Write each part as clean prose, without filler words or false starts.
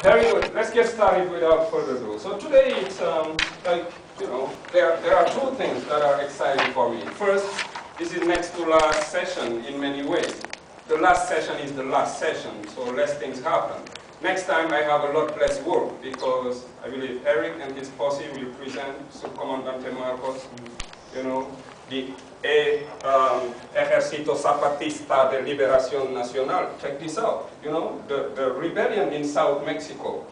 Very good. Let's get started without further ado. So today it's there are two things that are exciting for me. First, this is next to last session in many ways. The last session is the last session, so less things happen. Next time I have a lot less work because I believe Eric and his posse will present Subcomandante Marcos, the Ejército Zapatista de Liberación Nacional. Check this out, the rebellion in South Mexico.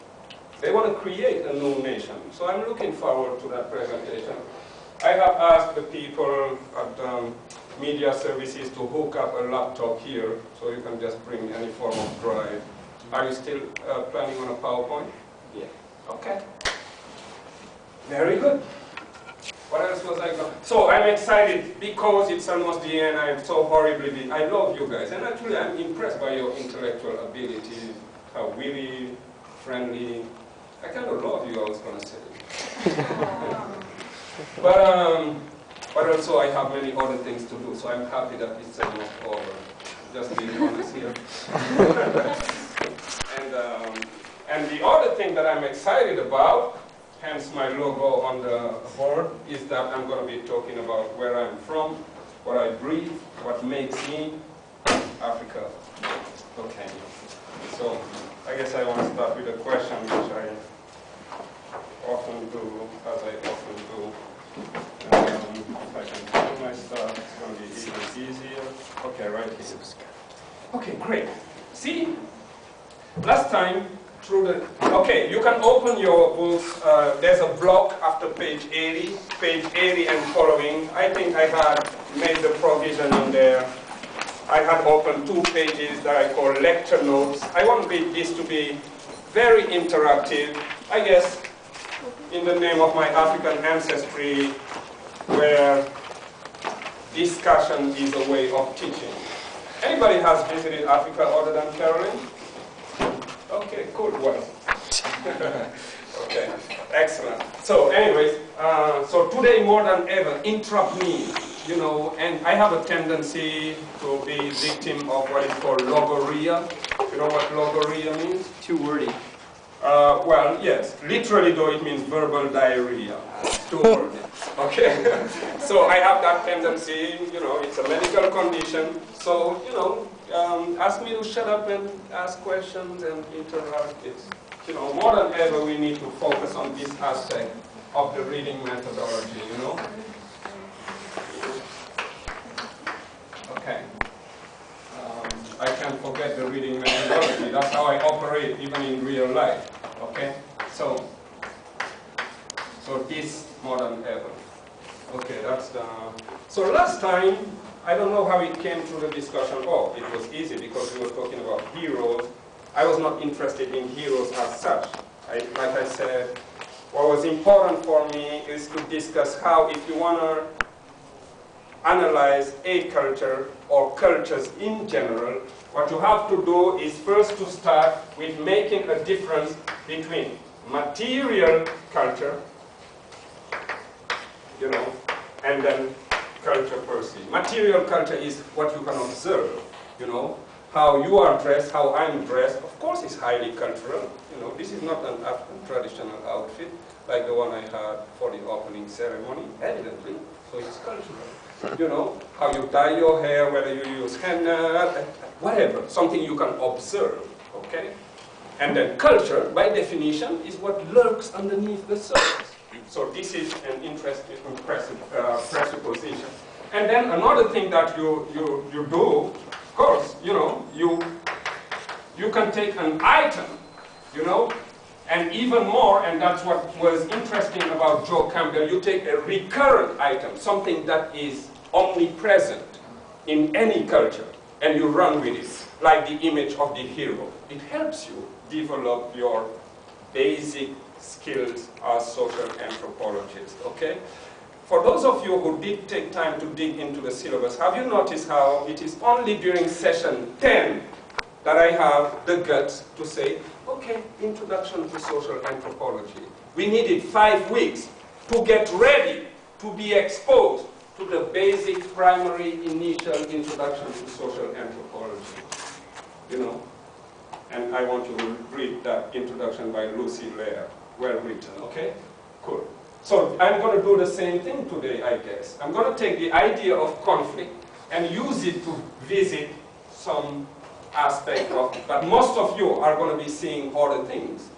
They want to create a new nation. So I'm looking forward to that presentation. I have asked the people at media services to hook up a laptop here so you can just bring any form of drive. Are you still planning on a PowerPoint? Yeah. Okay. Very good. What else was I going? So I'm excited because it's almost the end. I'm so horribly busy. I love you guys, and actually I'm impressed by your intellectual ability. How witty, friendly. I kind of love you, I was going to say. But also I have many other things to do, so I'm happy that it's almost over. Just being honest here. And the other thing that I'm excited about, hence my logo on the board, is that I'm going to be talking about where I'm from, what I breathe, what makes me Africa. Okay. So I guess I want to start with a question which I often do, as I often do. If I can find my stuff, it's going to be even easier. Okay, right here. Okay, great. See? Last time, okay, you can open your books. There's a block after page 80, page 80 and following. I think I had made the provision in there. I had opened 2 pages that I call lecture notes. I want this to be very interactive, I guess, in the name of my African ancestry, where discussion is a way of teaching. Anybody has visited Africa other than Caroline? Okay, cool. Well, okay, excellent. So, anyways, so today more than ever, interrupt me, and I have a tendency to be victim of what is called logorrhea. You know what logorrhea means? Too wordy. Well, yes. Literally, though, it means verbal diarrhea. Too wordy. Okay. So I have that tendency. It's a medical condition. So ask me to shut up and ask questions and interact. It's, more than ever, we need to focus on this aspect of the reading methodology. Okay. I can't forget the reading methodology. That's how I operate even in real life. Okay? So this more than ever. Okay, that's the... So last time, I don't know how it came through the discussion. Oh, it was easy because we were talking about heroes. I was not interested in heroes as such. Like I said, what was important for me is to discuss how, if you want to analyze a culture or cultures in general, what you have to do is first to start with making a difference between material culture, and then culture per se. Material culture is what you can observe, how you are dressed, how I'm dressed. Of course it's highly cultural. This is not an African traditional outfit like the one I had for the opening ceremony, evidently, so it's cultural. How you dye your hair, whether you use henna, whatever, something you can observe, okay? And then culture, by definition, is what lurks underneath the surface. So this is an interesting, impressive presupposition. And then another thing that you do, of course, you can take an item, and even more, and that's what was interesting about Joe Campbell, you take a recurrent item, something that is omnipresent in any culture, and you run with it, like the image of the hero. It helps you develop your basic skills as social anthropologists, okay? For those of you who did take time to dig into the syllabus, have you noticed how it is only during session 10 that I have the guts to say, okay, introduction to social anthropology. We needed 5 weeks to get ready to be exposed to the basic, primary, initial introduction to social anthropology. And I want you to read that introduction by Lucy Lair. Well written, okay? Cool. So I'm going to do the same thing today, I guess. I'm going to take the idea of conflict and use it to visit some aspect of, but most of you are going to be seeing other things.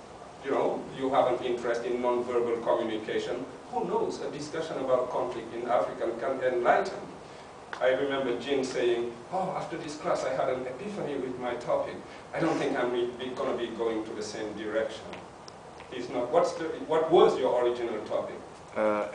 You know, you have an interest in non-verbal communication. Who knows, a discussion about conflict in Africa can enlighten. I remember Jean saying, oh, after this class I had an epiphany with my topic. I don't think I'm going to be going to the same direction. It's not. What was your original topic?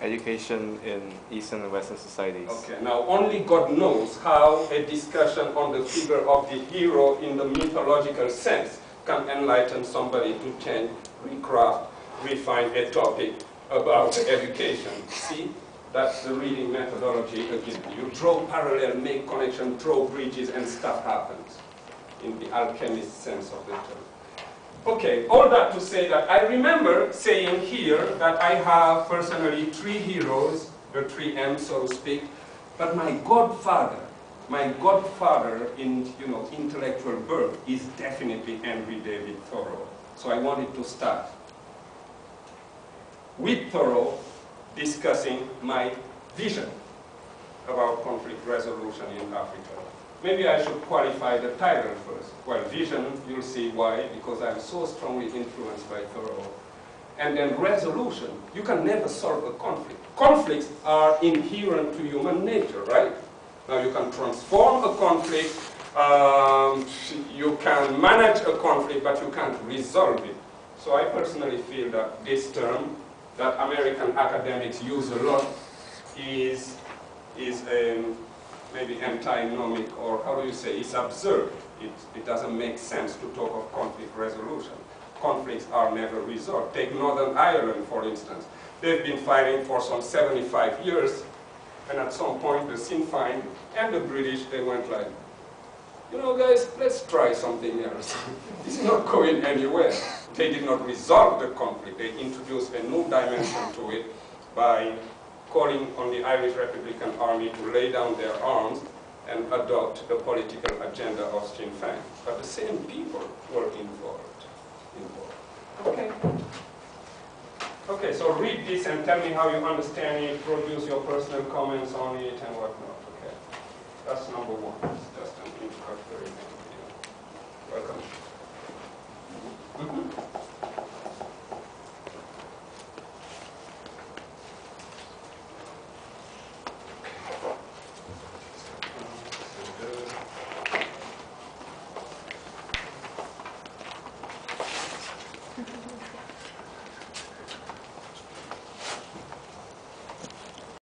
Education in Eastern and Western societies. Okay, now only God knows how a discussion on the figure of the hero in the mythological sense can enlighten somebody to change, recraft, refine a topic about education. See? That's the reading methodology again. You draw parallel, make connection, draw bridges, and stuff happens in the alchemist sense of the term. Okay, all that to say that I remember saying here that I have personally 3 heroes, the 3 M's, so to speak, but my godfather in intellectual birth is definitely Henry David Thoreau. So I wanted to start with Thoreau discussing my vision about conflict resolution in Africa. Maybe I should qualify the title first. Well, vision, you'll see why, because I'm so strongly influenced by Thoreau. And then resolution, you can never solve a conflict. Conflicts are inherent to human nature, right? Now you can transform a conflict, you can manage a conflict, but you can't resolve it. So I personally feel that this term that American academics use a lot is maybe antinomic, or how do you say, it's absurd. It doesn't make sense to talk of conflict resolution. Conflicts are never resolved. Take Northern Ireland, for instance. They've been fighting for some 75 years, and at some point the Sinn Féin and the British, they went like, you know guys, let's try something else. This is not going anywhere. They did not resolve the conflict. They introduced a new dimension to it by calling on the Irish Republican Army to lay down their arms and adopt the political agenda of Sinn Féin. But the same people were involved. Okay. Okay, so read this and tell me how you understand it, produce your personal comments on it and whatnot. Okay. That's number 1. It's just an introductory video. Welcome.